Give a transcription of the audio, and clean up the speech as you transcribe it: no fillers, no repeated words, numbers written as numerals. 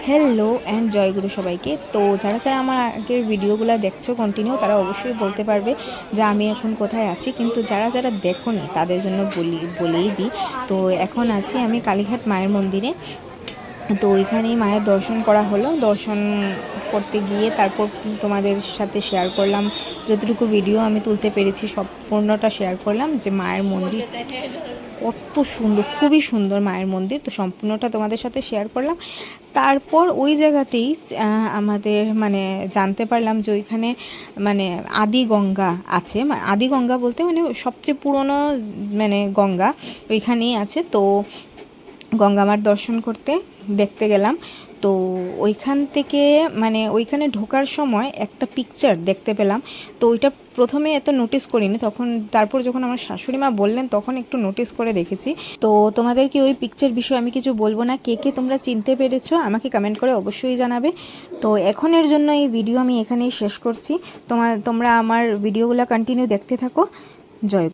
Hello and জয়গুরু সবাইকে। তো যারা যারা আমার আগের ভিডিওগুলো দেখছো কন্টিনিউ, তারা অবশ্যই বলতে পারবে যে আমি এখন কোথায় আছি। কিন্তু যারা যারা দেখোনি তাদের জন্য বলেই দিই। তো এখন আছি আমি কালীঘাট মায়ের মন্দিরে। তো ওইখানেই মায়ের দর্শন করা হলো। দর্শন করতে গিয়ে তারপর তোমাদের সাথে শেয়ার করলাম, যতটুকু ভিডিও আমি তুলতে পেরেছি সম্পূর্ণটা শেয়ার করলাম, যে মায়ের মন্দির কত সুন্দর, খুবই সুন্দর মায়ের মন্দির। তো সম্পূর্ণটা তোমাদের সাথে শেয়ার করলাম। তারপর ওই জায়গাতেই আমাদের জানতে পারলাম যে ওইখানে আদি গঙ্গা আছে। আদি গঙ্গা বলতে সবচেয়ে পুরনো গঙ্গা ওইখানেই আছে। তো গঙ্গা মার দর্শন করতে দেখতে গেলাম। তো ওইখান থেকে ওইখানে ঢোকার সময় একটা পিকচার দেখতে পেলাম। তো ওইটা প্রথমে এত নোটিস করিনি, তারপর যখন আমার শাশুড়ি মা বললেন তখন একটু নোটিস করে দেখেছি। তো তোমাদেরকে ওই পিকচার বিষয়ে আমি কিছু বলবো না, কে কে তোমরা চিনতে পেরেছো আমাকে কমেন্ট করে অবশ্যই জানাবে। তো এখনের জন্য এই ভিডিও আমি এখানেই শেষ করছি। তোমরা আমার ভিডিওগুলো কন্টিনিউ দেখতে থাকো। জয়।